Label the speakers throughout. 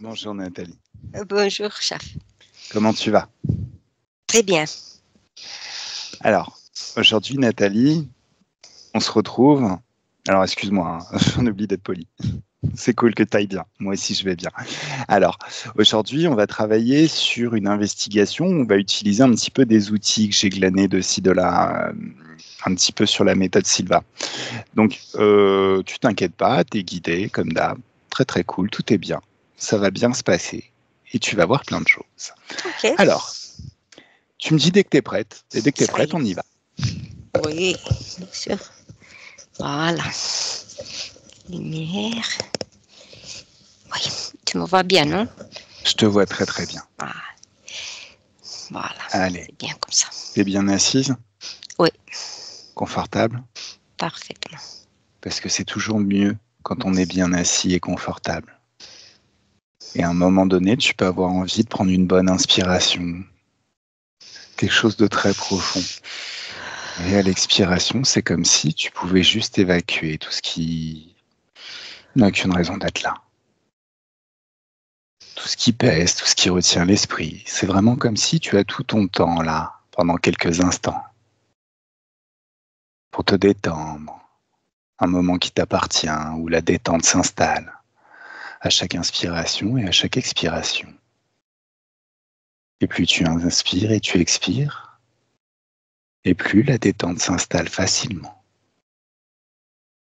Speaker 1: Bonjour Nathalie.
Speaker 2: Bonjour, chef.
Speaker 1: Comment tu vas?
Speaker 2: Très bien.
Speaker 1: Alors, aujourd'hui Nathalie, on se retrouve. Alors excuse-moi, hein, j'en oublie d'être poli. C'est cool que tu ailles bien. Moi aussi, je vais bien. Alors, aujourd'hui, on va travailler sur une investigation. On va utiliser un petit peu des outils que j'ai glanés de ci, de là, un petit peu sur la méthode Silva. Donc, tu t'inquiètes pas, tu es guidé comme d'hab. Très, très cool. Tout est bien. Ça va bien se passer. Et tu vas voir plein de choses.
Speaker 2: OK.
Speaker 1: Alors, tu me dis dès que tu es prête. Et dès que tu es
Speaker 2: Ça y
Speaker 1: prête,
Speaker 2: est.
Speaker 1: on y va.
Speaker 2: Oui, bien sûr. Voilà. Lumière. Oui, tu me vois bien, non?
Speaker 1: Je te vois très, très bien.
Speaker 2: Ah, voilà.
Speaker 1: Allez,
Speaker 2: C'est bien comme ça.
Speaker 1: t'es bien assise?
Speaker 2: Oui,
Speaker 1: Confortable?
Speaker 2: parfaitement.
Speaker 1: Parce que c'est toujours mieux quand on est bien assis et confortable. Et à un moment donné, tu peux avoir envie de prendre une bonne inspiration, quelque chose de très profond. Et à l'expiration, c'est comme si tu pouvais juste évacuer tout ce qui n'a qu'une raison d'être là. Tout ce qui pèse, tout ce qui retient l'esprit. C'est vraiment comme si tu as tout ton temps là, pendant quelques instants, pour te détendre. Un moment qui t'appartient, où la détente s'installe, à chaque inspiration et à chaque expiration. Et plus tu inspires et tu expires, et plus la détente s'installe facilement,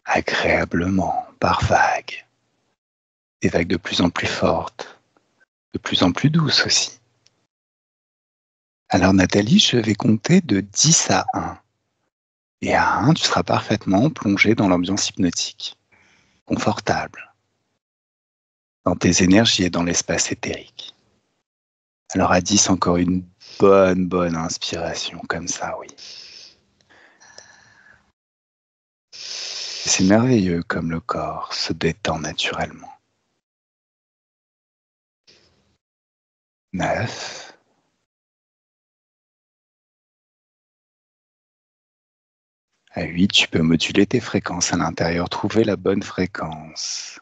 Speaker 1: agréablement, par vagues, des vagues de plus en plus fortes, de plus en plus douces aussi. Alors Nathalie, je vais compter de 10 à 1. Et à 1, tu seras parfaitement plongé dans l'ambiance hypnotique, confortable, dans tes énergies et dans l'espace éthérique. Alors à 10, encore une bonne inspiration, comme ça, oui. C'est merveilleux comme le corps se détend naturellement. 9. À 8, tu peux moduler tes fréquences à l'intérieur, trouver la bonne fréquence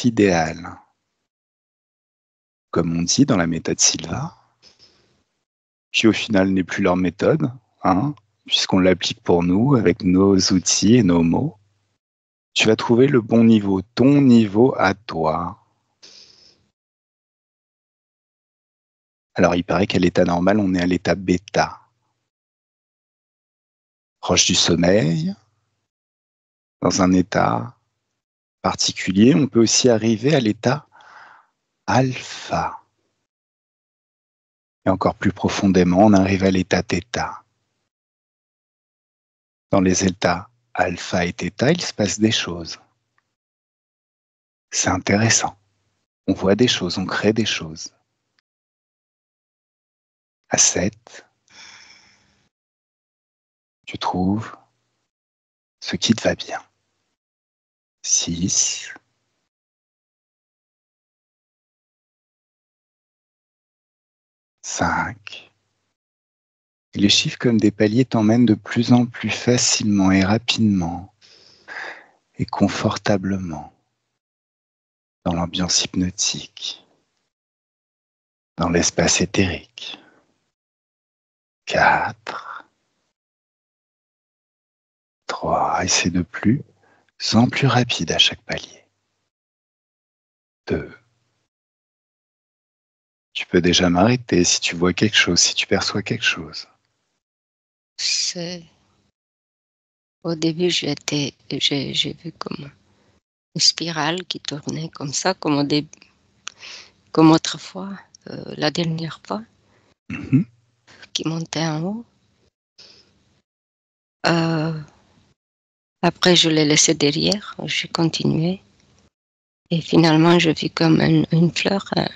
Speaker 1: idéale. Comme on dit dans la méthode Silva, qui au final n'est plus leur méthode, hein, puisqu'on l'applique pour nous avec nos outils et nos mots. Tu vas trouver le bon niveau, ton niveau à toi. Alors il paraît qu'à l'état normal, on est à l'état bêta, proche du sommeil. Dans un état particulier, on peut aussi arriver à l'état alpha. Et encore plus profondément, on arrive à l'état θ. Dans les états alpha et θ, il se passe des choses. C'est intéressant. On voit des choses, on crée des choses. À 7, tu trouves ce qui te va bien. 6, 5. Et les chiffres comme des paliers t'emmènent de plus en plus facilement et rapidement et confortablement dans l'ambiance hypnotique, dans l'espace éthérique. 4, 3, et c'est de plus en plus rapide à chaque palier. 2. Tu peux déjà m'arrêter si tu vois quelque chose, si tu perçois quelque chose.
Speaker 2: Au début, j'ai vu comme une spirale qui tournait comme ça, comme autrefois, la dernière fois,
Speaker 1: Mhm.
Speaker 2: qui montait en haut. Après, je l'ai laissé derrière, j'ai continué. Et finalement, je vis comme une fleur, un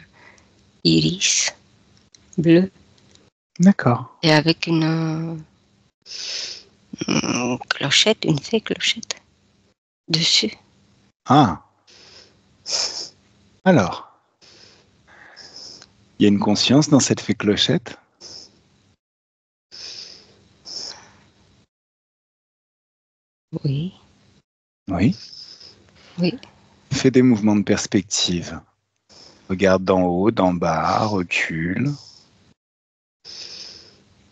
Speaker 2: iris bleu,
Speaker 1: D'accord.
Speaker 2: et avec clochette, une fée clochette dessus.
Speaker 1: Ah, alors, il y a une conscience dans cette fée clochette?
Speaker 2: Oui,
Speaker 1: Oui.
Speaker 2: oui.
Speaker 1: Fais des mouvements de perspective. Regarde d'en haut, d'en bas, recule.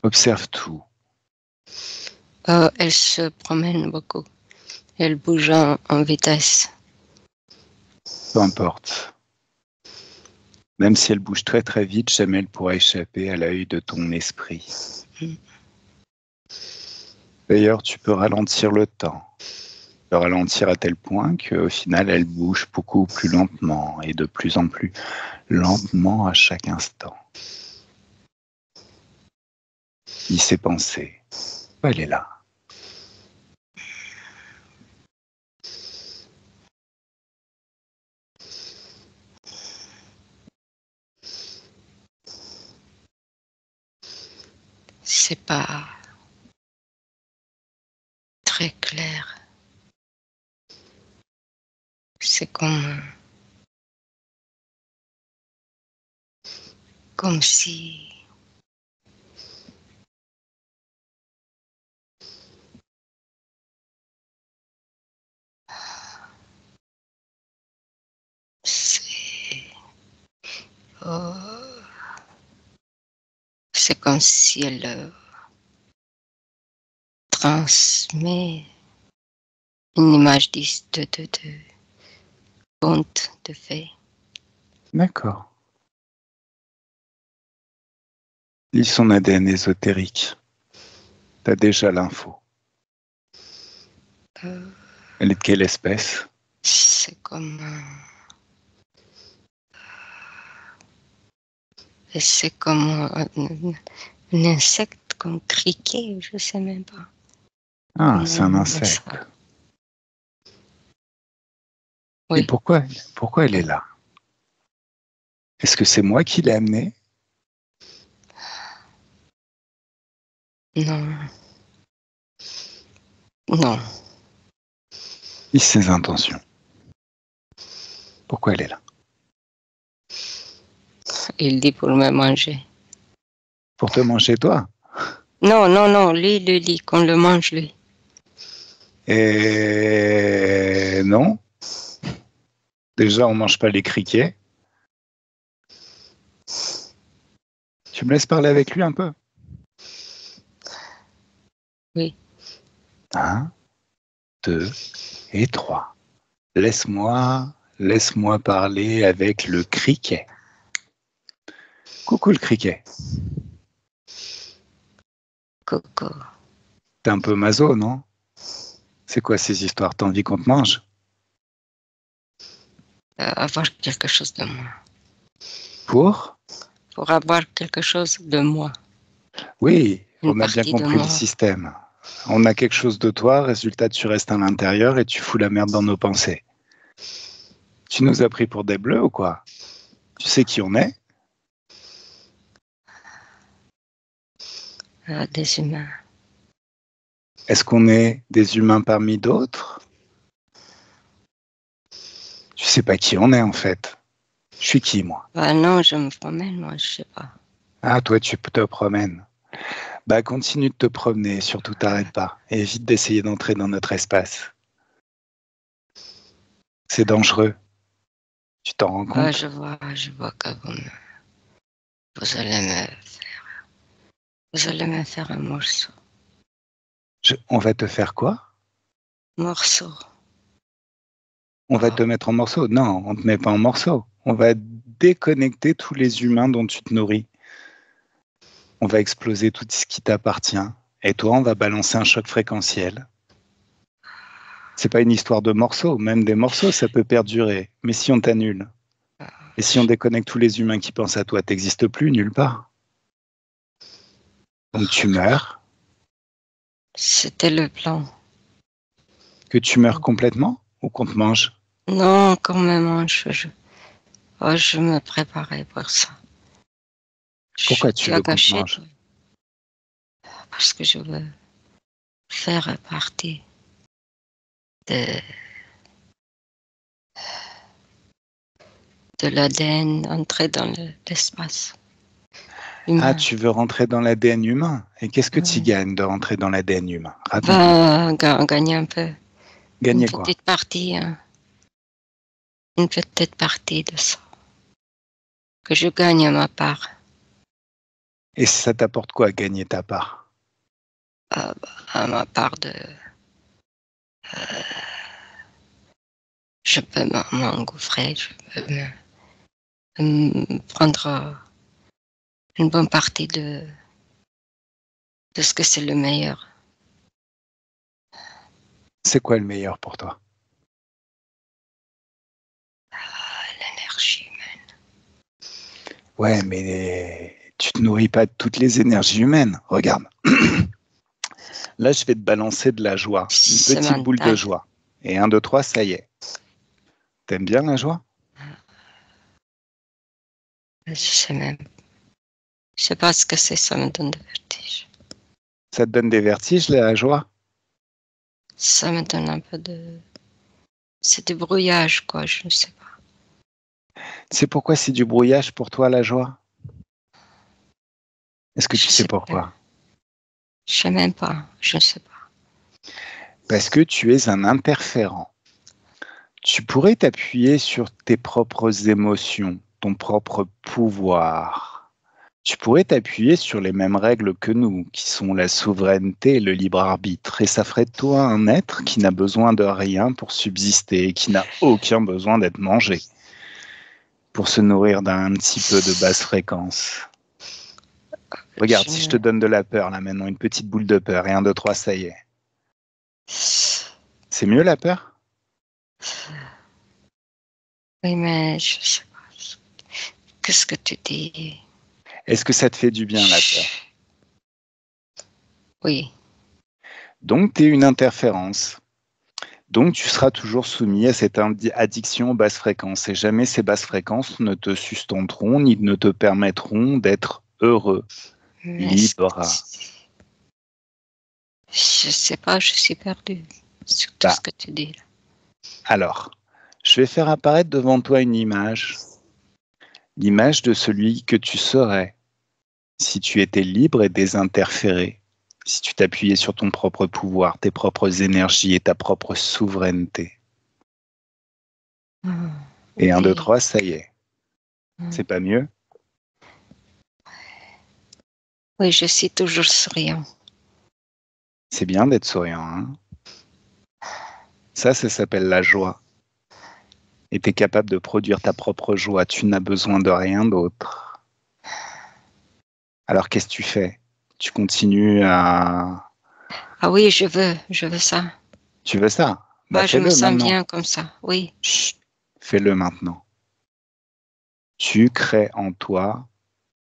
Speaker 1: Observe tout.
Speaker 2: Elle se promène beaucoup. Elle bouge en vitesse.
Speaker 1: Peu importe. Même si elle bouge très très vite, jamais elle pourra échapper à l'œil de ton esprit. D'ailleurs, tu peux ralentir le temps. Le ralentir à tel point qu'au final, elle bouge beaucoup plus lentement et de plus en plus lentement à chaque instant. Il s'est pensé. Elle est là.
Speaker 2: C'est pas très clair. C'est comme si c'est oh, c'est comme si elle transmet une image de conte, de fait.
Speaker 1: D'accord. Lis son ADN ésotérique. T'as déjà l'info. Elle est de quelle espèce?
Speaker 2: C'est comme un insecte, comme criquet, je sais même pas.
Speaker 1: Ah, c'est un insecte.
Speaker 2: Oui.
Speaker 1: Et pourquoi elle est là? Est-ce que c'est moi qui l'ai amenée?
Speaker 2: Non. Non.
Speaker 1: Lis ses intentions. Pourquoi elle est là?
Speaker 2: Il dit pour me manger.
Speaker 1: Pour te manger toi?
Speaker 2: Non, lui, le lit, qu'on le mange, lui.
Speaker 1: Et non. Déjà, on mange pas les criquets. Tu me laisses parler avec lui un peu?
Speaker 2: Oui.
Speaker 1: 1, 2 et 3. Laisse-moi parler avec le criquet. Coucou le criquet.
Speaker 2: Coco.
Speaker 1: T'es un peu maso, non? C'est quoi ces histoires? T'as envie qu'on te mange?
Speaker 2: Avoir quelque chose de moi.
Speaker 1: Pour
Speaker 2: Avoir quelque chose de moi.
Speaker 1: Oui,
Speaker 2: Une
Speaker 1: on a bien
Speaker 2: partie de
Speaker 1: compris le
Speaker 2: moi.
Speaker 1: système. On a quelque chose de toi, résultat, tu restes à l'intérieur et tu fous la merde dans nos pensées. Tu nous as pris pour des bleus ou quoi? Tu sais qui on est?
Speaker 2: Des humains.
Speaker 1: Est-ce qu'on est des humains parmi d'autres? Tu sais pas qui on est en fait. Je suis qui, moi?
Speaker 2: Non, je me promène, moi, je sais pas.
Speaker 1: Ah, toi, tu te promènes. Bah, continue de te promener, surtout t'arrête pas. Et évite d'essayer d'entrer dans notre espace. C'est dangereux. Tu t'en rends compte?
Speaker 2: Je vois que vous allez me faire un morceau.
Speaker 1: On va te faire quoi?
Speaker 2: Morceau.
Speaker 1: On va te mettre en morceaux? Non, on te met pas en morceaux. On va déconnecter tous les humains dont tu te nourris. On va exploser tout ce qui t'appartient. Et toi, on va balancer un choc fréquentiel. C'est pas une histoire de morceaux. Même des morceaux, ça peut perdurer. Mais si on t'annule, et si on déconnecte tous les humains qui pensent à toi, t'existes plus nulle part. Donc tu meurs.
Speaker 2: C'était le plan.
Speaker 1: Que tu meurs complètement ou qu'on te mange?
Speaker 2: Non, quand même, je me préparais pour ça.
Speaker 1: Pourquoi
Speaker 2: Je
Speaker 1: tu
Speaker 2: suis
Speaker 1: veux qu'on te
Speaker 2: agachée
Speaker 1: mange?
Speaker 2: parce que je veux faire partie de, de l'ADN, entrer dans l'espace
Speaker 1: Ah,
Speaker 2: humain.
Speaker 1: tu veux rentrer dans l'ADN humain? Et qu'est-ce que tu
Speaker 2: Oui.
Speaker 1: gagnes de rentrer dans l'ADN humain? Raconte-moi.
Speaker 2: Gagner un peu. Une
Speaker 1: Gagner quoi?
Speaker 2: petite partie, hein. Une petite partie de ça. que je gagne à ma part.
Speaker 1: Et ça t'apporte quoi, gagner ta part?
Speaker 2: À ma part de... Je peux m'engouffrer, je peux prendre une bonne partie de ce que c'est le meilleur.
Speaker 1: C'est quoi le meilleur pour toi?
Speaker 2: L'énergie humaine.
Speaker 1: Ouais, mais tu te nourris pas de toutes les énergies humaines. Regarde. Là, je vais te balancer de la joie. Une
Speaker 2: C'est
Speaker 1: petite boule de
Speaker 2: mental.
Speaker 1: joie. Et 1, 2, 3, ça y est. T'aimes bien la joie?
Speaker 2: Je sais même. Je sais pas ce que c'est, ça me donne des vertiges.
Speaker 1: Ça te donne des vertiges, la joie?
Speaker 2: Ça me donne un peu de... C'est du brouillage, quoi, je ne sais pas.
Speaker 1: Tu sais pourquoi c'est du brouillage pour toi, la joie? Est-ce que
Speaker 2: Je
Speaker 1: tu sais
Speaker 2: sais pas.
Speaker 1: pourquoi?
Speaker 2: Je sais même pas, je ne sais pas.
Speaker 1: Parce que tu es un interférent. Tu pourrais t'appuyer sur tes propres émotions, ton propre pouvoir. Tu pourrais t'appuyer sur les mêmes règles que nous, qui sont la souveraineté et le libre arbitre. Et ça ferait de toi un être qui n'a besoin de rien pour subsister et qui n'a aucun besoin d'être mangé pour se nourrir d'un petit peu de basse fréquence. Regarde, si je te donne de la peur, là maintenant, une petite boule de peur, et 1, 2, 3, ça y est. C'est mieux la peur?
Speaker 2: Oui, mais je sais pas. Qu'est-ce que tu dis?
Speaker 1: Est-ce que ça te fait du bien la peur?
Speaker 2: Oui.
Speaker 1: Donc, tu es une interférence. Donc, tu seras toujours soumis à cette addiction aux basses fréquences. Et jamais ces basses fréquences ne te sustenteront ni ne te permettront d'être heureux,
Speaker 2: Mais
Speaker 1: libre.
Speaker 2: je sais pas, je suis perdue sur tout ce que tu dis là.
Speaker 1: Alors, je vais faire apparaître devant toi une image, l'image de celui que tu serais si tu étais libre et désinterféré, si tu t'appuyais sur ton propre pouvoir, tes propres énergies et ta propre souveraineté. Et 1, 2,
Speaker 2: Oui.
Speaker 1: 3, ça y est. C'est pas mieux?
Speaker 2: Oui, je suis toujours souriant.
Speaker 1: C'est bien d'être souriant, hein? Ça s'appelle la joie. Et tu es capable de produire ta propre joie. Tu n'as besoin de rien d'autre. Alors qu'est-ce que tu fais? Tu continues à...
Speaker 2: Ah oui, je veux ça.
Speaker 1: Tu veux ça? Bah
Speaker 2: Ah, je me
Speaker 1: fais-le
Speaker 2: sens
Speaker 1: maintenant.
Speaker 2: bien comme ça, oui.
Speaker 1: Chut, fais-le maintenant. Tu crées en toi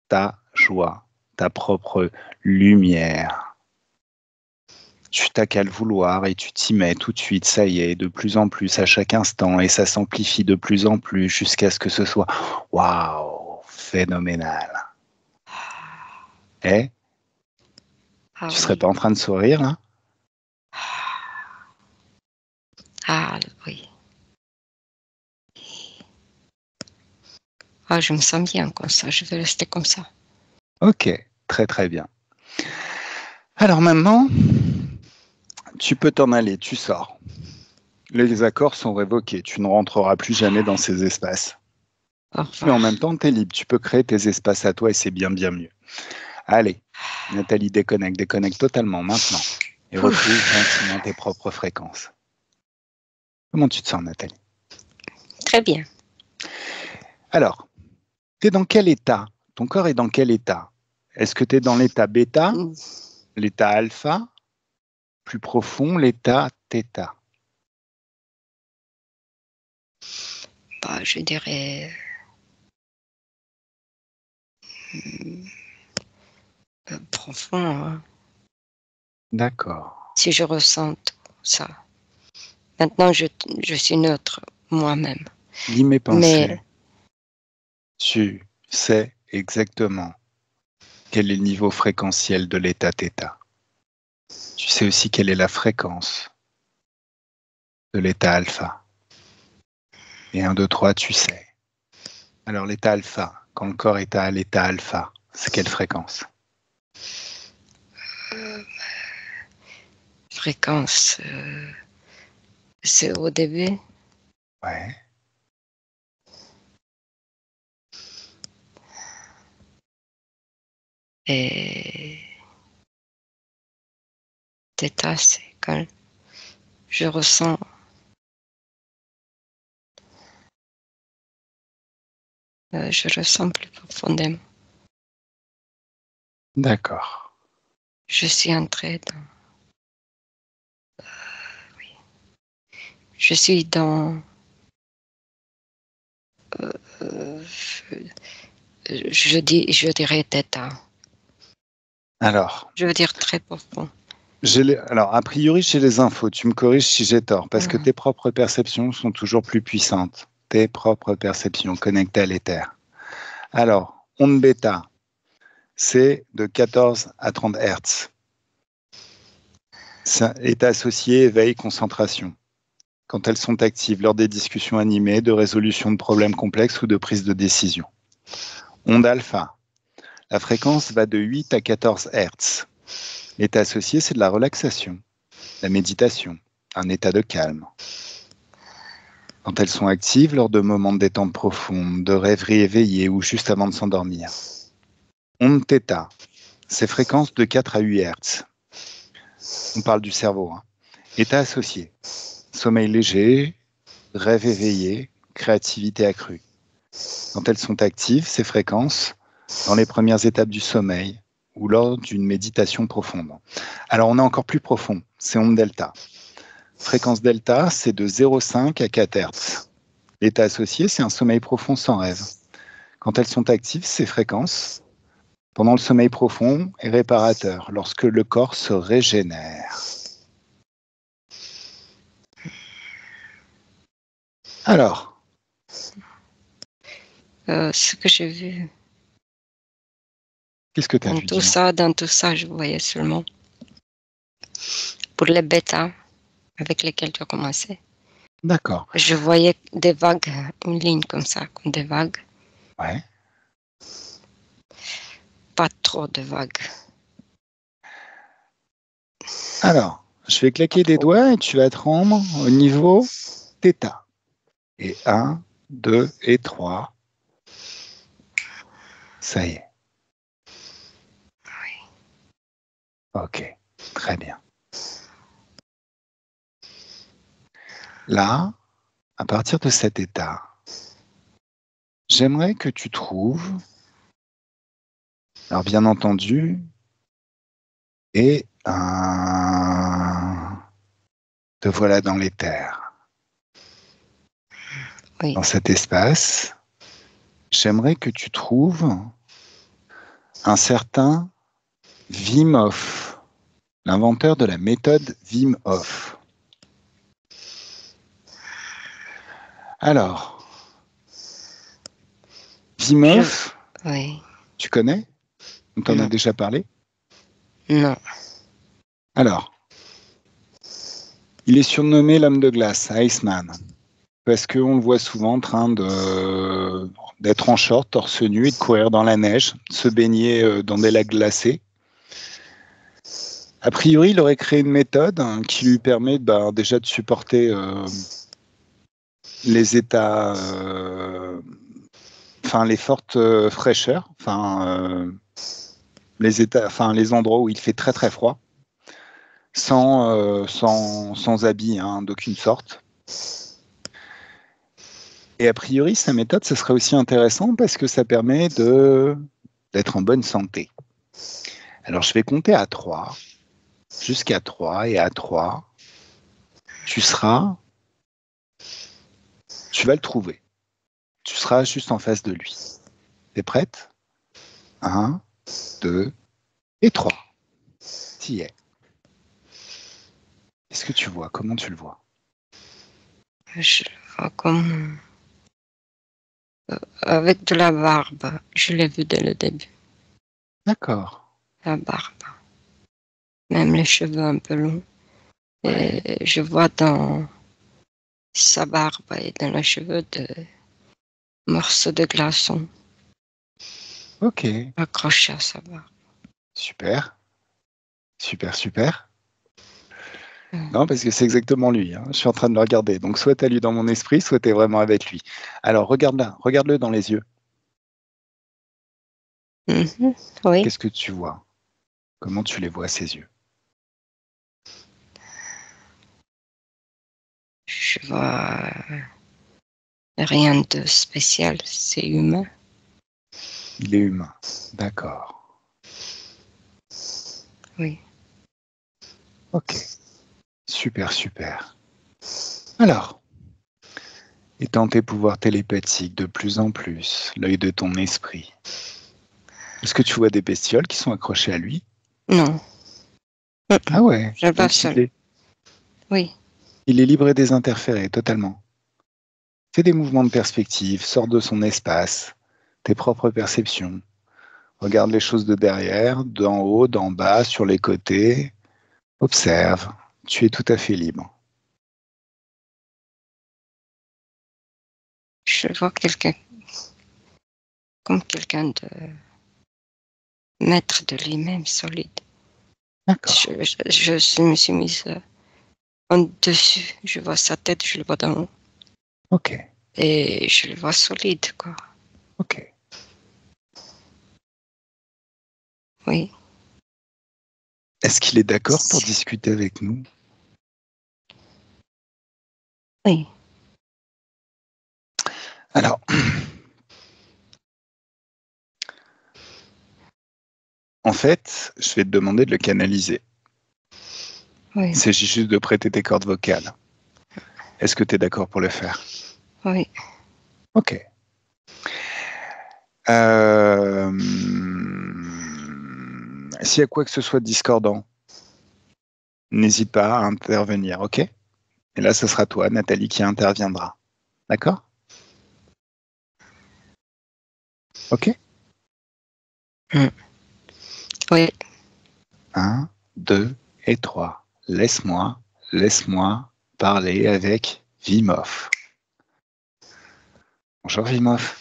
Speaker 1: ta joie, ta propre lumière. Tu t'as qu'à le vouloir et tu t'y mets tout de suite, ça y est, de plus en plus, à chaque instant, et ça s'amplifie de plus en plus jusqu'à ce que ce soit waouh, phénoménal. Eh,
Speaker 2: Ah
Speaker 1: tu serais
Speaker 2: oui.
Speaker 1: pas en train de sourire là?
Speaker 2: Ah oui. Ah, je me sens bien comme ça, je vais rester comme ça.
Speaker 1: Ok, très très bien. Alors maintenant, tu peux t'en aller, tu sors. Les accords sont révoqués, tu ne rentreras plus jamais dans ces espaces.
Speaker 2: Au
Speaker 1: Mais en
Speaker 2: revoir.
Speaker 1: même temps, tu es libre, tu peux créer tes espaces à toi et c'est bien bien mieux. Allez, Nathalie, déconnecte totalement maintenant et retrouve gentiment tes propres fréquences. Comment tu te sens, Nathalie?
Speaker 2: Très bien.
Speaker 1: Alors, tu es dans quel état? Ton corps est dans quel état? Est-ce que tu es dans l'état bêta, l'état alpha, plus profond, l'état θ?
Speaker 2: Bah, je dirais profond, hein,
Speaker 1: D'accord.
Speaker 2: si je ressens tout ça. Maintenant, je suis neutre moi-même.
Speaker 1: Lis mes
Speaker 2: Mais
Speaker 1: pensées. Tu sais exactement quel est le niveau fréquentiel de l'état θ. Tu sais aussi quelle est la fréquence de l'état alpha. Et 1, 2, 3, tu sais. Alors l'état alpha, quand le corps est à l'état alpha, c'est quelle fréquence?
Speaker 2: fréquence, c'est au début.
Speaker 1: Ouais.
Speaker 2: Et θ, c'est quand je ressens plus profondément.
Speaker 1: D'accord.
Speaker 2: Je suis entrée dans... oui. Je suis dans... je dirais θ.
Speaker 1: Alors,
Speaker 2: Je veux dire très profond.
Speaker 1: alors, a priori, chez les infos, tu me corriges si j'ai tort, parce que tes propres perceptions sont toujours plus puissantes. Tes propres perceptions connectées à l'éther. Alors, onde bêta, c'est de 14 à 30 Hertz. Ça est associé éveil, concentration. Quand elles sont actives lors des discussions animées, de résolution de problèmes complexes ou de prise de décision. Onde alpha, la fréquence va de 8 à 14 Hertz. L'état associé, c'est de la relaxation, la méditation, un état de calme. Quand elles sont actives lors de moments de détente profonde, de rêverie éveillée ou juste avant de s'endormir. Onde θ, c'est fréquences de 4 à 8 Hertz. On parle du cerveau. État associé, sommeil léger, rêve éveillé, créativité accrue. Quand elles sont actives, ces fréquences, dans les premières étapes du sommeil ou lors d'une méditation profonde. Alors, on est encore plus profond, c'est onde delta. Fréquence delta, c'est de 0,5 à 4 Hertz. L'état associé, c'est un sommeil profond sans rêve. Quand elles sont actives, ces fréquences, pendant le sommeil profond, est réparateur, lorsque le corps se régénère. Alors,
Speaker 2: ce que j'ai vu
Speaker 1: qu'est-ce que tu as vu?
Speaker 2: dans tout ça, je voyais seulement pour les bêtas avec lesquels tu as commencé.
Speaker 1: D'accord.
Speaker 2: Je voyais des vagues, une ligne comme ça, comme des vagues.
Speaker 1: Ouais.
Speaker 2: Pas trop de vagues.
Speaker 1: Alors, je vais claquer des doigts et tu vas te rendre au niveau θ. Et 1, 2 et 3. Ça y est.
Speaker 2: Oui.
Speaker 1: Ok, très bien. Là, à partir de cet état, j'aimerais que tu trouves, alors bien entendu, et te voilà dans l'éther.
Speaker 2: Oui.
Speaker 1: Dans cet espace, j'aimerais que tu trouves un certain Wim Hof, l'inventeur de la méthode Wim Hof. Alors, Wim Hof,
Speaker 2: oui.
Speaker 1: tu connais? On t'en a déjà parlé?
Speaker 2: Non.
Speaker 1: Alors, il est surnommé l'homme de glace, Iceman, parce qu'on le voit souvent en train d'être en short, torse nu et de courir dans la neige, se baigner dans des lacs glacés. A priori, il aurait créé une méthode qui lui permet déjà de supporter les états, les fortes fraîcheurs, les endroits où il fait très très froid, sans habits d'aucune sorte. Et a priori, sa méthode, ce serait aussi intéressant parce que ça permet d'être en bonne santé. Alors, je vais compter à 3, jusqu'à 3, et à 3, tu vas le trouver. Tu seras juste en face de lui. T'es prête? 1, 2 et 3. T'y es. Qu'est-ce que tu vois? Comment tu le vois?
Speaker 2: Je le vois comme avec de la barbe. Je l'ai vu dès le début.
Speaker 1: D'accord.
Speaker 2: La barbe. Même les cheveux un peu longs.
Speaker 1: Ouais.
Speaker 2: Et je vois dans sa barbe et dans les cheveux de morceaux de glaçons.
Speaker 1: Ok.
Speaker 2: Accrochés à sa barbe.
Speaker 1: Super. Super, super. Non, parce que c'est exactement lui. Je suis en train de le regarder. Donc, soit tu as lu dans mon esprit, soit tu es vraiment avec lui. Alors, regarde-le dans les yeux.
Speaker 2: Mhm. Oui,
Speaker 1: Qu'est-ce que tu vois? Comment tu les vois, ces yeux?
Speaker 2: je vois rien de spécial, c'est humain.
Speaker 1: Il est humain. D'accord.
Speaker 2: Oui.
Speaker 1: Ok. Super, super. Alors, étant tes pouvoirs télépathiques de plus en plus, l'œil de ton esprit, est-ce que tu vois des bestioles qui sont accrochées à lui?
Speaker 2: Non,
Speaker 1: Ah ouais,
Speaker 2: je vois
Speaker 1: donc
Speaker 2: seul. Oui,
Speaker 1: il est libre et désinterféré totalement. Fais des mouvements de perspective, sors de son espace, tes propres perceptions. Regarde les choses de derrière, d'en haut, d'en bas, sur les côtés. Observe, tu es tout à fait libre.
Speaker 2: je vois quelqu'un comme quelqu'un de maître de lui-même, solide.
Speaker 1: D'accord,
Speaker 2: Je me suis mise en dessus. Je vois sa tête, je le vois d'en haut.
Speaker 1: ok,
Speaker 2: Et je le vois solide, quoi.
Speaker 1: ok.
Speaker 2: Oui.
Speaker 1: Est-ce qu'il est d'accord pour discuter avec nous?
Speaker 2: Oui.
Speaker 1: Alors, en fait, je vais te demander de le canaliser.
Speaker 2: Oui.
Speaker 1: Il s'agit juste de prêter tes cordes vocales. Est-ce que tu es d'accord pour le faire?
Speaker 2: Oui.
Speaker 1: Ok. Euh... S'il y a quoi que ce soit de discordant, n'hésite pas à intervenir, ok? Et là, ce sera toi, Nathalie, qui interviendra. D'accord? Ok?
Speaker 2: Mm. Oui.
Speaker 1: 1, 2 et 3. Laisse-moi parler avec Vimov. Bonjour Vimov.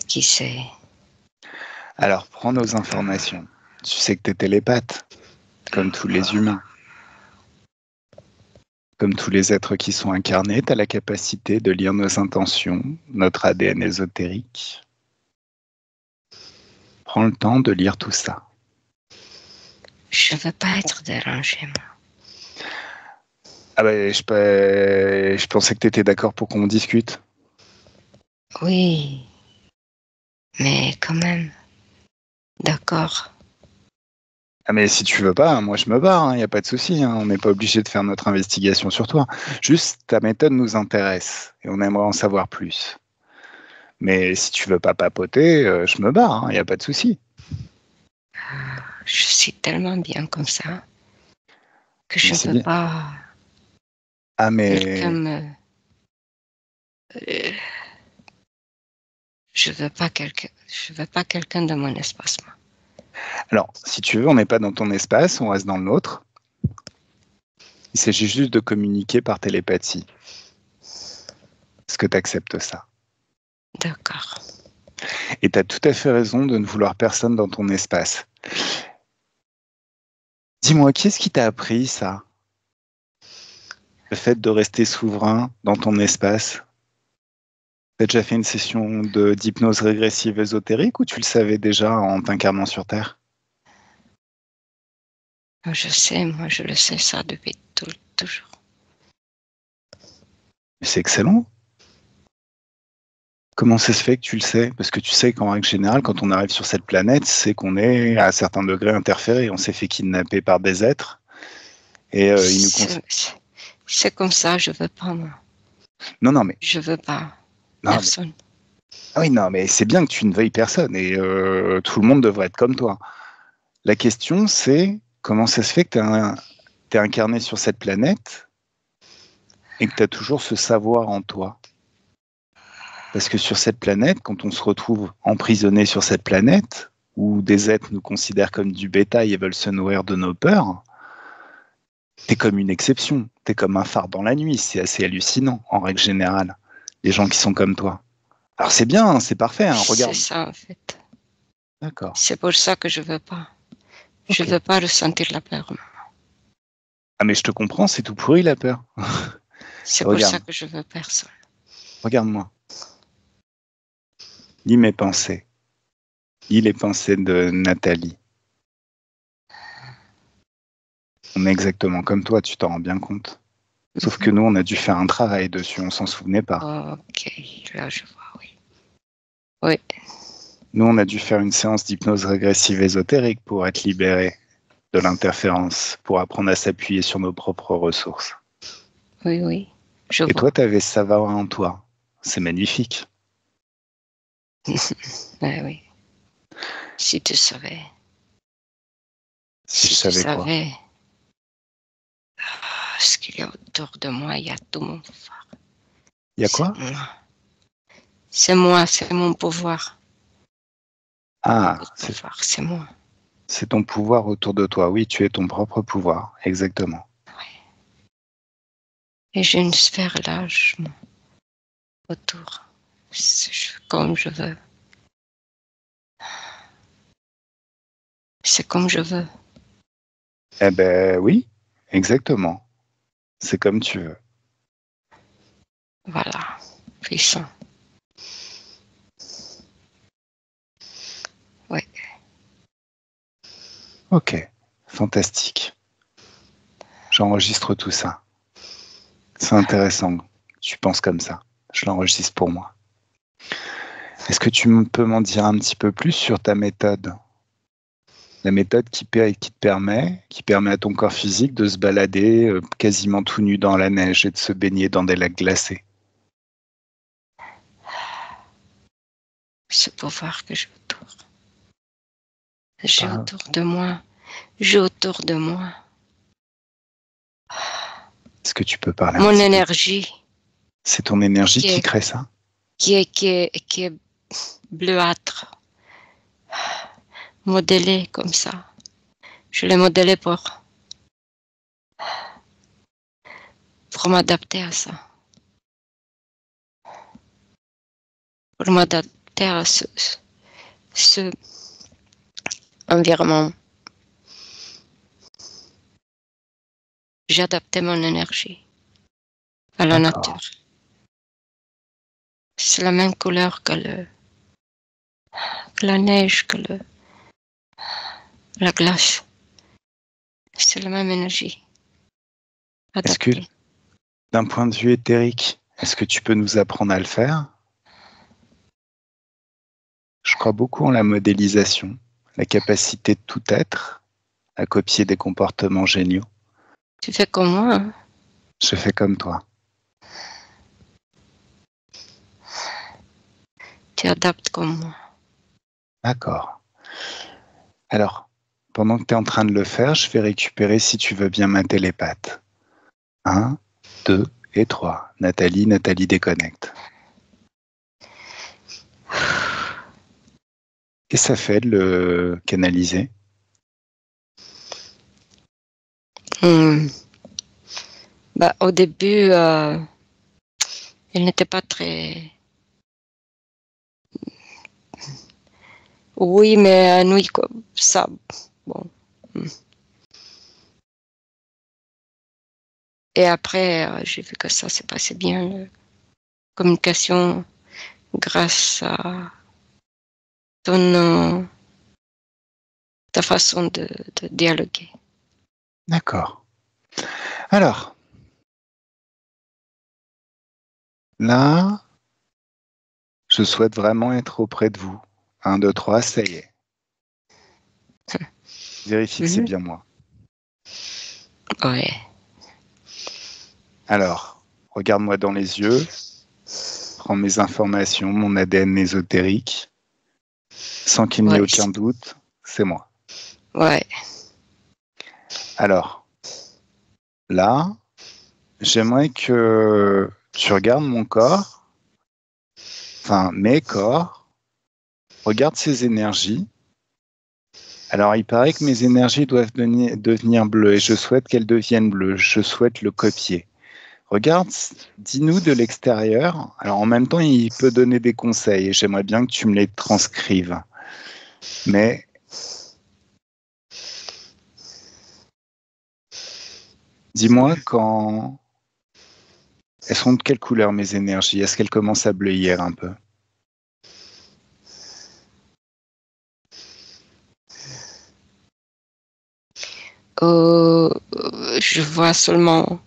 Speaker 2: Qui sait?
Speaker 1: Alors, prends nos informations. Tu sais que tu es télépathe, comme tous les humains. Comme tous les êtres qui sont incarnés, tu as la capacité de lire nos intentions, notre ADN ésotérique. Prends le temps de lire tout ça.
Speaker 2: Je ne veux pas être dérangée, moi.
Speaker 1: Ah ben, je pensais que tu étais d'accord pour qu'on discute.
Speaker 2: Oui, mais quand même. D'accord.
Speaker 1: Ah mais si tu veux pas, hein, moi je me barre, il n'y a pas de souci, hein, on n'est pas obligé de faire notre investigation sur toi. Juste, ta méthode nous intéresse et on aimerait en savoir plus. Mais si tu veux pas papoter, je me barre, il n'y a pas de souci.
Speaker 2: Je suis tellement bien comme ça que
Speaker 1: Mais
Speaker 2: je ne
Speaker 1: c'est
Speaker 2: veux
Speaker 1: bien.
Speaker 2: pas
Speaker 1: Ah
Speaker 2: quelqu'un
Speaker 1: mais
Speaker 2: me... euh, je veux pas quelqu'un dans mon espace, moi.
Speaker 1: alors, si tu veux, on n'est pas dans ton espace, on reste dans le nôtre. Il s'agit juste de communiquer par télépathie. Est-ce que tu acceptes ça?
Speaker 2: D'accord.
Speaker 1: Et tu as tout à fait raison de ne vouloir personne dans ton espace. Dis-moi, qui est-ce qui t'a appris ça? Le fait de rester souverain dans ton espace? T'as déjà fait une session d'hypnose régressive ésotérique ou tu le savais déjà en t'incarnant sur Terre?
Speaker 2: Je sais, moi, je le sais ça depuis toujours.
Speaker 1: C'est excellent. Comment ça se fait que tu le sais? Parce que tu sais qu'en règle générale, quand on arrive sur cette planète, c'est qu'on est à certains degrés interféré. On s'est fait kidnapper par des êtres et ils nous
Speaker 2: C'est c'est comme ça, je veux pas, moi.
Speaker 1: Non, non, mais
Speaker 2: Je veux pas.
Speaker 1: non, mais
Speaker 2: Personne.
Speaker 1: ah oui, non, mais c'est bien que tu ne veuilles personne et tout le monde devrait être comme toi. La question, c'est comment ça se fait que tu es incarné sur cette planète et que tu as toujours ce savoir en toi? Parce que sur cette planète, quand on se retrouve emprisonné sur cette planète, où des êtres nous considèrent comme du bétail et veulent se nourrir de nos peurs, t'es comme une exception. T'es comme un phare dans la nuit. C'est assez hallucinant, en règle générale, les gens qui sont comme toi. Alors c'est bien, hein, c'est parfait, hein,
Speaker 2: C'est
Speaker 1: regarde.
Speaker 2: ça, en fait.
Speaker 1: D'accord,
Speaker 2: C'est pour ça que je veux pas. Je
Speaker 1: ok.
Speaker 2: veux pas ressentir la peur, moi.
Speaker 1: Ah mais je te comprends, c'est tout pourri la peur.
Speaker 2: C'est pour ça
Speaker 1: Regarde,
Speaker 2: que je veux personne.
Speaker 1: regarde-moi. Lis mes pensées. Lis les pensées de Nathalie. On est exactement comme toi, tu t'en rends bien compte. Sauf que nous, on a dû faire un travail dessus, on s'en souvenait pas.
Speaker 2: Ok, là je vois, oui. Oui.
Speaker 1: Nous, on a dû faire une séance d'hypnose régressive ésotérique pour être libérés de l'interférence, pour apprendre à s'appuyer sur nos propres ressources.
Speaker 2: Oui, oui, je
Speaker 1: Et
Speaker 2: vois.
Speaker 1: toi, tu avais ce savoir en toi. C'est magnifique.
Speaker 2: Oui. Si tu savais.
Speaker 1: Si je
Speaker 2: Si tu
Speaker 1: savais quoi.
Speaker 2: savais ce qu'il y a autour de moi, il y a tout mon pouvoir.
Speaker 1: Il y a quoi?
Speaker 2: C'est moi, c'est mon pouvoir.
Speaker 1: Ah,
Speaker 2: C'est moi.
Speaker 1: c'est ton pouvoir autour de toi. Oui, tu es ton propre pouvoir. Exactement.
Speaker 2: Oui. Et j'ai une sphère large autour. Comme je veux. C'est comme je veux.
Speaker 1: Eh ben oui, exactement. C'est comme tu veux.
Speaker 2: Voilà. Puissant. Oui.
Speaker 1: Ok, fantastique. J'enregistre tout ça. C'est intéressant. Tu penses comme ça. Je l'enregistre pour moi. Est-ce que tu peux m'en dire un petit peu plus sur ta méthode? La méthode qui permet à ton corps physique de se balader quasiment tout nu dans la neige et de se baigner dans des lacs glacés.
Speaker 2: Ce pouvoir que j'ai autour. J'ai
Speaker 1: Ah,
Speaker 2: autour de moi. J'ai autour de moi.
Speaker 1: est-ce que tu peux parler un
Speaker 2: Mon
Speaker 1: petit peu?
Speaker 2: énergie
Speaker 1: C'est ton énergie
Speaker 2: qui
Speaker 1: qui
Speaker 2: est,
Speaker 1: crée ça?
Speaker 2: qui est bleuâtre. Modélée comme ça. Je l'ai modélée pour m'adapter à ça. Pour m'adapter à ce environnement. J'ai adapté mon énergie à la
Speaker 1: D'accord.
Speaker 2: nature. C'est la même couleur que la neige, la glace. C'est la même énergie.
Speaker 1: Est-ce que,
Speaker 2: Adaptée.
Speaker 1: d'un point de vue éthérique, est-ce que tu peux nous apprendre à le faire? Je crois beaucoup en la modélisation, la capacité de tout être à copier des comportements géniaux.
Speaker 2: Tu fais comme moi, hein?
Speaker 1: Je fais comme toi.
Speaker 2: Tu adaptes comme moi.
Speaker 1: D'accord. Alors, pendant que tu es en train de le faire, je vais récupérer, si tu veux bien, ma télépathe. 1, 2 et 3. Nathalie déconnecte. Et ça fait de le canaliser.
Speaker 2: Hmm. Bah, au début, il n'était pas très... Oui, mais nuit, quoi. Ça, bon. Hmm. Et après, j'ai vu que ça s'est passé bien. La communication grâce à ton, ta façon de dialoguer.
Speaker 1: D'accord. Alors, là, je souhaite vraiment être auprès de vous. 1, 2, 3, ça y est. Vérifie que c'est
Speaker 2: Mhm.
Speaker 1: bien moi.
Speaker 2: Ouais.
Speaker 1: Alors, regarde-moi dans les yeux. Prends mes informations, mon ADN ésotérique. Sans qu'il n'y ait
Speaker 2: Ouais.
Speaker 1: aucun doute, c'est moi.
Speaker 2: Ouais.
Speaker 1: Alors, là, j'aimerais que tu regardes mon corps, enfin mes corps, regarde ces énergies. Alors, il paraît que mes énergies doivent devenir bleues et je souhaite qu'elles deviennent bleues. Je souhaite le copier. Regarde, dis-nous de l'extérieur. Alors, en même temps, il peut donner des conseils et j'aimerais bien que tu me les transcrives. Mais dis-moi quand... Elles sont de quelle couleur mes énergies? Est-ce qu'elles commencent à bleuir un peu?
Speaker 2: Je vois seulement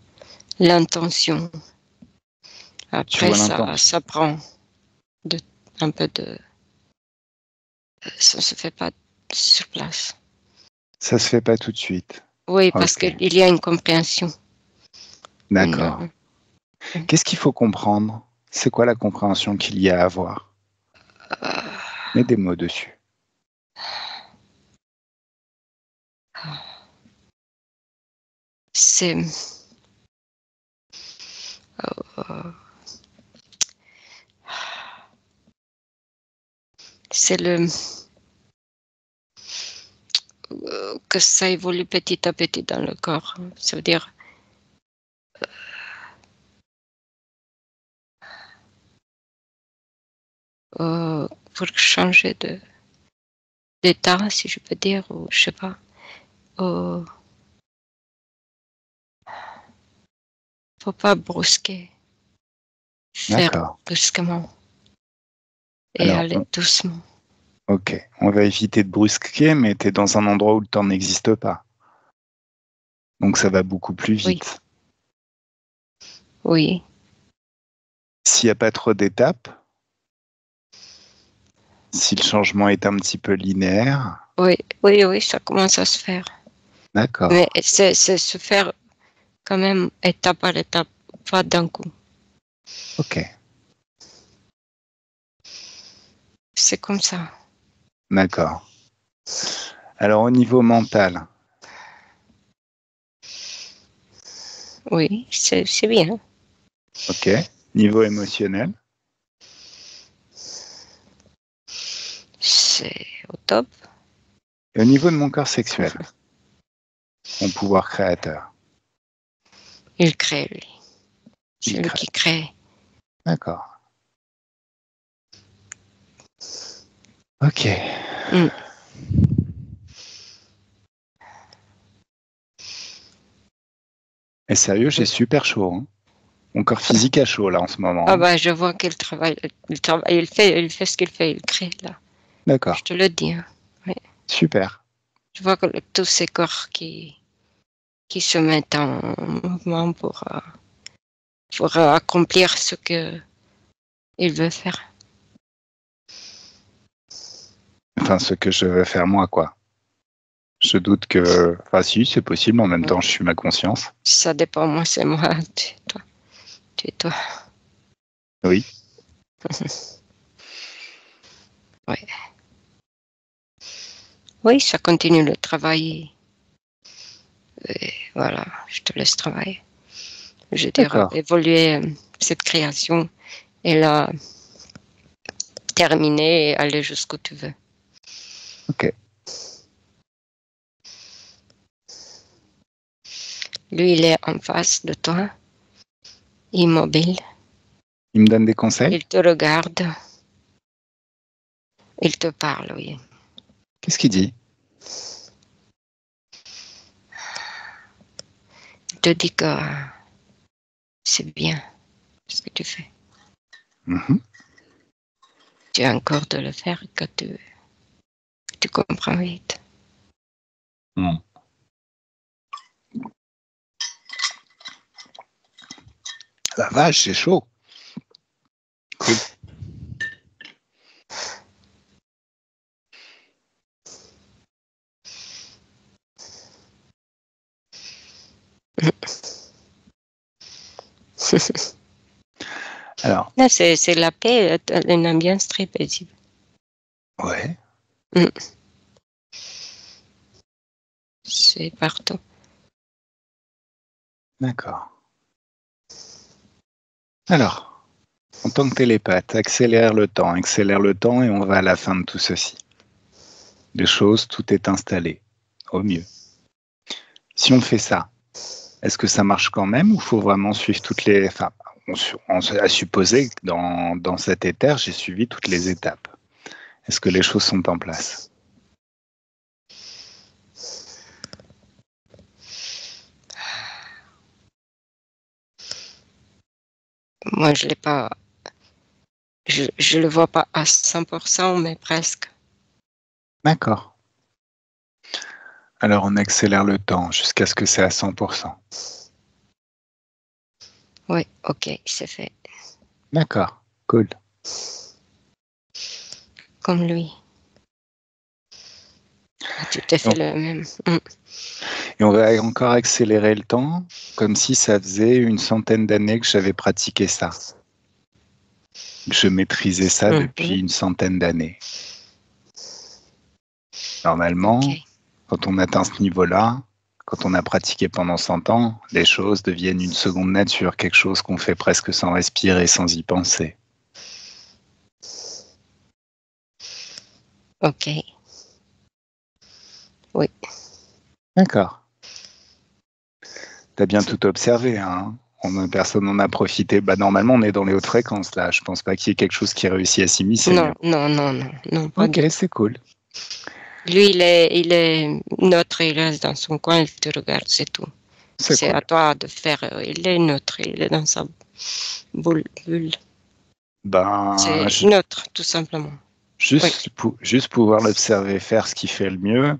Speaker 2: l'intention. Après, ça prend un peu de... Ça ne se fait pas sur place.
Speaker 1: Ça se fait pas tout de suite.
Speaker 2: Oui, parce qu'il y a une compréhension.
Speaker 1: D'accord. Qu'est-ce qu'il faut comprendre? C'est quoi la compréhension qu'il y a à avoir? Mets des mots dessus.
Speaker 2: C'est le que ça évolue petit à petit dans le corps. Ça veut dire pour changer d'état, si je peux dire, ou je sais pas. Faut pas brusquer, faire brusquement et aller doucement.
Speaker 1: Ok, on va éviter de brusquer, mais tu es dans un endroit où le temps n'existe pas. Donc ça va beaucoup plus vite.
Speaker 2: Oui.
Speaker 1: S'il n'y a pas trop d'étapes, si le changement est un petit peu linéaire.
Speaker 2: Oui, ça commence à se faire.
Speaker 1: D'accord.
Speaker 2: Mais c'est se faire quand même étape par étape, pas d'un coup.
Speaker 1: Ok.
Speaker 2: C'est comme ça.
Speaker 1: D'accord. Alors au niveau mental.
Speaker 2: Oui, c'est bien.
Speaker 1: Ok. Niveau émotionnel.
Speaker 2: C'est au top.
Speaker 1: Et au niveau de mon corps sexuel. Mon pouvoir créateur.
Speaker 2: Il crée, lui. C'est lui qui crée.
Speaker 1: D'accord. Ok. Et sérieux, j'ai super chaud. Hein. Mon corps physique a chaud là en ce moment.
Speaker 2: Ah bah je vois qu'il travaille. Il fait ce qu'il fait, il crée là.
Speaker 1: D'accord.
Speaker 2: Je te le dis. Hein. Oui.
Speaker 1: Super.
Speaker 2: Je vois que tous ces corps qui se mettent en mouvement pour accomplir ce que il veut faire.
Speaker 1: Enfin, ce que je veux faire moi, quoi. Je doute que... Enfin, si, c'est possible, mais en même temps, je suis ma conscience.
Speaker 2: Ça dépend, moi, c'est moi, tu es toi. Tu es toi.
Speaker 1: Oui.
Speaker 2: Oui. Oui, ça continue le travail. Et voilà, je te laisse travailler. Je dirais évoluer cette création et la terminer et aller jusqu'où tu veux.
Speaker 1: Ok.
Speaker 2: Lui, il est en face de toi, immobile.
Speaker 1: Il me donne des conseils?
Speaker 2: Il te regarde. Il te parle, oui.
Speaker 1: Qu'est-ce qu'il dit?
Speaker 2: Il te dit que c'est bien ce que tu fais. Tu as encore de le faire que tu comprends vite.
Speaker 1: La vache, c'est chaud. Cool. Alors.
Speaker 2: Là, c'est la paix, une ambiance très paisible.
Speaker 1: Ouais.
Speaker 2: C'est partout.
Speaker 1: D'accord. Alors, en tant que télépathe, accélère le temps et on va à la fin de tout ceci. Les choses, tout est installé, au mieux. Si on fait ça, est-ce que ça marche quand même ou faut vraiment suivre toutes les... Enfin, on a supposé que dans cet éther, j'ai suivi toutes les étapes. Est-ce que les choses sont en place?
Speaker 2: Moi, je l'ai pas... Je le vois pas à 100%, mais presque.
Speaker 1: D'accord. Alors on accélère le temps jusqu'à ce que c'est à 100%.
Speaker 2: Oui, ok, c'est fait.
Speaker 1: D'accord, cool.
Speaker 2: Comme lui. Tout à fait le même.
Speaker 1: Et on va encore accélérer le temps, comme si ça faisait une centaine d'années que j'avais pratiqué ça. Je maîtrisais ça depuis une centaine d'années. Normalement, quand on atteint ce niveau-là, quand on a pratiqué pendant 100 ans, les choses deviennent une seconde nature, quelque chose qu'on fait presque sans respirer, sans y penser.
Speaker 2: Ok. Oui.
Speaker 1: D'accord. T'as bien tout observé, hein? Personne n'en a profité. Bah, normalement, on est dans les hautes fréquences, là. Je pense pas qu'il y ait quelque chose qui réussit à s'immiscer.
Speaker 2: Non, pas
Speaker 1: ok,
Speaker 2: du tout.
Speaker 1: c'est cool.
Speaker 2: Lui, il est neutre, il reste dans son coin, il te regarde, c'est tout. C'est cool. À toi de faire. Il est neutre, il est dans sa bulle. C'est neutre, tout simplement.
Speaker 1: Juste pouvoir l'observer faire ce qu'il fait le mieux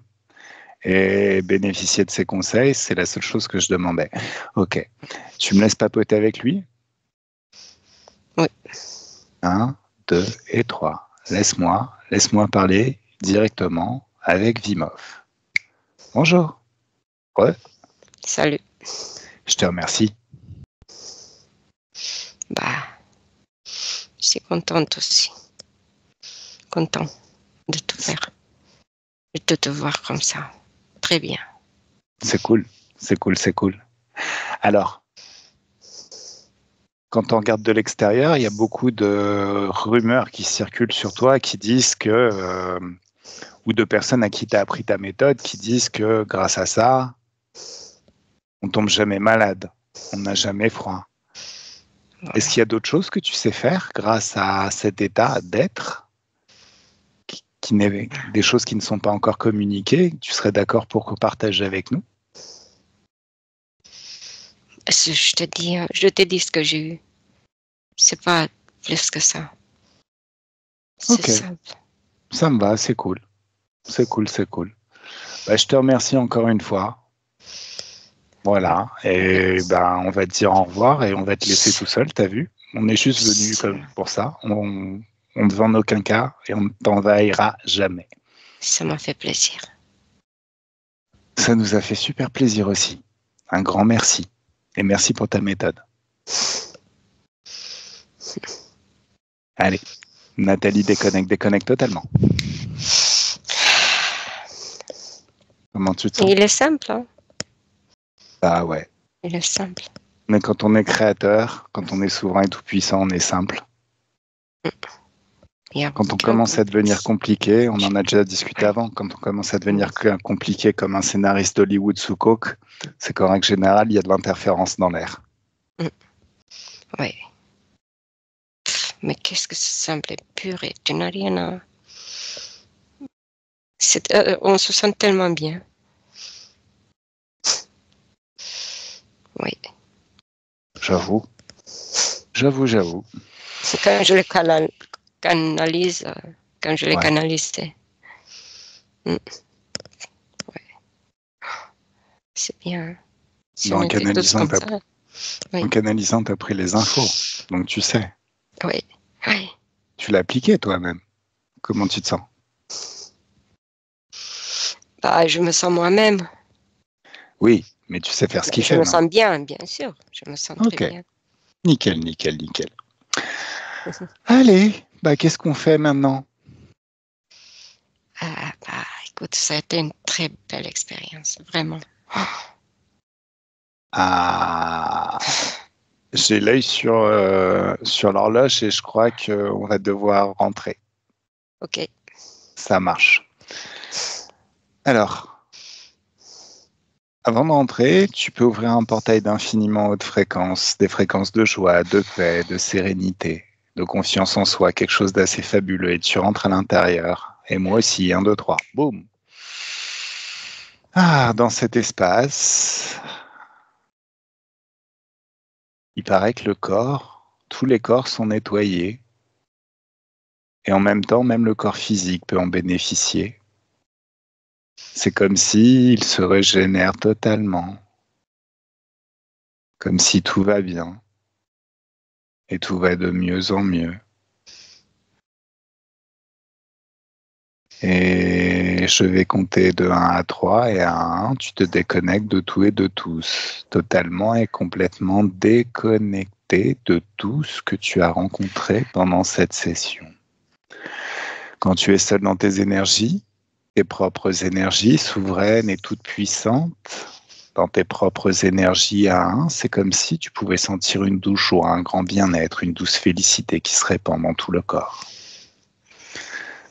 Speaker 1: et bénéficier de ses conseils, c'est la seule chose que je demandais. Ok. Tu me laisses papoter avec lui?
Speaker 2: Oui.
Speaker 1: 1, 2 et 3. Laisse-moi parler directement avec Vimov. Bonjour. Ouais.
Speaker 2: Salut.
Speaker 1: Je te remercie.
Speaker 2: Bah, je suis contente aussi. Content de tout faire. De te voir comme ça. Très bien.
Speaker 1: C'est cool. Alors, quand on regarde de l'extérieur, il y a beaucoup de rumeurs qui circulent sur toi qui disent que, ou de personnes à qui tu as appris ta méthode qui disent que grâce à ça, on tombe jamais malade, on n'a jamais froid. Ouais. Est-ce qu'il y a d'autres choses que tu sais faire grâce à cet état d'être, des choses qui ne sont pas encore communiquées? Tu serais d'accord pour partager avec nous?
Speaker 2: Je te dis ce que j'ai eu. C'est pas plus que ça. C'est simple.
Speaker 1: Ça me va, c'est cool. C'est cool. Bah, je te remercie encore une fois. Voilà, et ben on va te dire au revoir et on va te laisser tout seul, t'as vu? On est juste venu comme pour ça. On ne veut en aucun cas et on ne t'envahira jamais.
Speaker 2: Ça m'a fait plaisir.
Speaker 1: Ça nous a fait super plaisir aussi. Un grand merci. Et merci pour ta méthode. Allez, Nathalie déconnecte totalement. Comment tu te sens?
Speaker 2: Il est simple, hein?
Speaker 1: Ah ouais.
Speaker 2: Il est simple.
Speaker 1: Mais quand on est créateur, quand on est souverain et tout-puissant, on est simple. Quand on commence à devenir compliqué, on en a déjà discuté avant, quand on commence à devenir compliqué comme un scénariste d'Hollywood sous coke, c'est qu'en règle générale, il y a de l'interférence dans l'air.
Speaker 2: Oui. Mais qu'est-ce que c'est simple et pur et tu n'as rien à... on se sent tellement bien. Oui.
Speaker 1: J'avoue.
Speaker 2: Quand je les canalise, quand je les canalisais. Ouais. C'est bien. Si
Speaker 1: en canalisant, t'as pris les infos, donc tu sais.
Speaker 2: Oui.
Speaker 1: Tu l'as appliqué toi-même. Comment tu te sens?
Speaker 2: Bah, je me sens moi-même.
Speaker 1: Oui, mais tu sais faire ce qu'il fait.
Speaker 2: Je me sens bien sûr. Je me sens très bien.
Speaker 1: Nickel. Allez, bah qu'est-ce qu'on fait maintenant?
Speaker 2: Écoute, ça a été une très belle expérience, vraiment.
Speaker 1: J'ai l'œil sur l'horloge et je crois qu'on va devoir rentrer.
Speaker 2: Ok.
Speaker 1: Ça marche. Alors, avant de rentrer, tu peux ouvrir un portail d'infiniment haute fréquence, des fréquences de joie, de paix, de sérénité, de confiance en soi, quelque chose d'assez fabuleux. Et tu rentres à l'intérieur. Et moi aussi, 1, 2, 3. Boum. Dans cet espace, il paraît que tous les corps sont nettoyés. Et en même temps, même le corps physique peut en bénéficier. C'est comme s'il se régénère totalement, comme si tout va bien, et tout va de mieux en mieux. Et je vais compter de 1 à 3, et à 1, tu te déconnectes de tout et de tous, totalement et complètement déconnecté de tout ce que tu as rencontré pendant cette session. Quand tu es seul dans tes énergies, tes propres énergies souveraines et toutes puissantes, dans tes propres énergies à 1, c'est comme si tu pouvais sentir une douce joie, un grand bien-être, une douce félicité qui se répand dans tout le corps.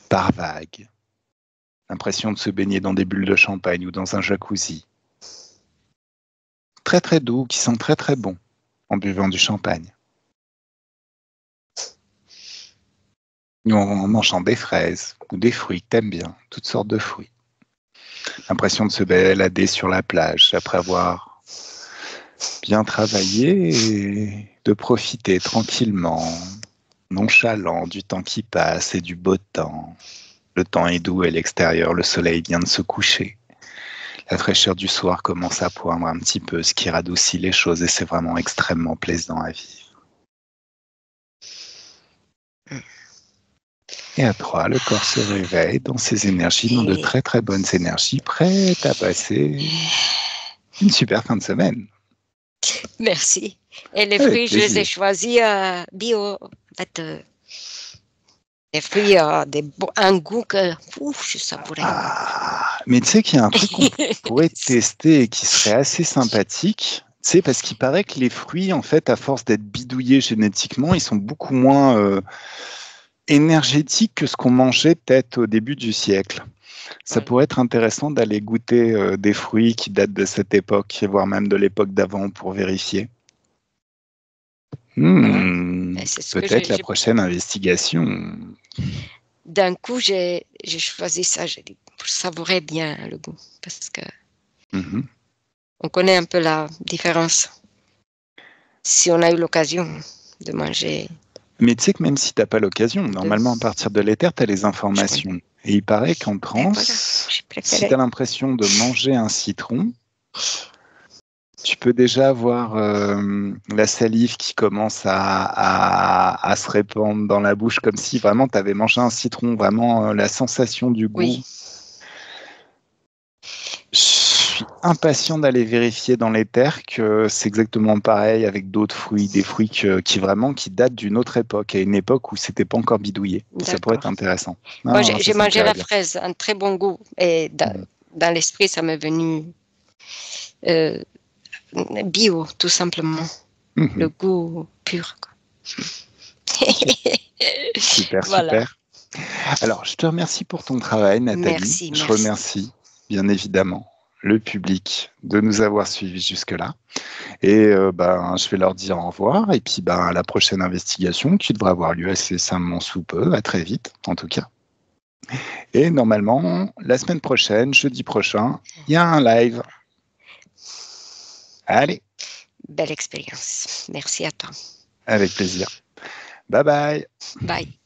Speaker 1: Par vagues. L'impression de se baigner dans des bulles de champagne ou dans un jacuzzi. Très très doux, qui sent très très bon en buvant du champagne. Ou en mangeant des fraises ou des fruits que t'aimes bien, toutes sortes de fruits. L'impression de se balader sur la plage après avoir bien travaillé et de profiter tranquillement, nonchalant du temps qui passe et du beau temps. Le temps est doux à l'extérieur, le soleil vient de se coucher. La fraîcheur du soir commence à poindre un petit peu, ce qui radoucit les choses et c'est vraiment extrêmement plaisant à vivre. Et à 3, le corps se réveille dans ses énergies, dans de très très bonnes énergies, prêtes à passer une super fin de semaine.
Speaker 2: Merci. Et les
Speaker 1: Avec
Speaker 2: fruits,
Speaker 1: plaisir.
Speaker 2: je les ai choisis bio. En fait, les fruits un goût que je savourais.
Speaker 1: Mais tu sais qu'il y a un truc qu'on pourrait tester et qui serait assez sympathique. C'est parce qu'il paraît que les fruits, en fait, à force d'être bidouillés génétiquement, ils sont beaucoup moins énergétiques que ce qu'on mangeait peut-être au début du siècle. Ça pourrait être intéressant d'aller goûter des fruits qui datent de cette époque, voire même de l'époque d'avant pour vérifier. Peut-être la prochaine investigation.
Speaker 2: D'un coup, j'ai choisi ça. J'ai dit, pour savourer bien le goût, parce que on connaît un peu la différence. Si on a eu l'occasion de manger.
Speaker 1: Mais tu sais que même si tu n'as pas l'occasion, normalement, à partir de l'éther, tu as les informations. Et il paraît qu'en transe, si tu as l'impression de manger un citron, tu peux déjà avoir la salive qui commence à se répandre dans la bouche, comme si vraiment tu avais mangé un citron, vraiment la sensation du goût.
Speaker 2: Oui.
Speaker 1: Je suis impatient d'aller vérifier dans l'éther que c'est exactement pareil avec d'autres fruits, des fruits qui datent d'une autre époque, à une époque où c'était pas encore bidouillé. Ça pourrait être intéressant.
Speaker 2: Moi, j'ai mangé la fraise, un très bon goût. Et dans l'esprit, ça m'est venu bio, tout simplement. Le goût pur. Quoi.
Speaker 1: Super, super. Alors, je te remercie pour ton travail, Nathalie. Je remercie, bien évidemment, le public de nous avoir suivis jusque-là. Et je vais leur dire au revoir. Et puis, à la prochaine investigation qui devrait avoir lieu incessamment sous peu, à très vite, en tout cas. Et normalement, la semaine prochaine, jeudi prochain, il y a un live. Allez.
Speaker 2: Belle expérience. Merci à toi.
Speaker 1: Avec plaisir. Bye bye.
Speaker 2: Bye.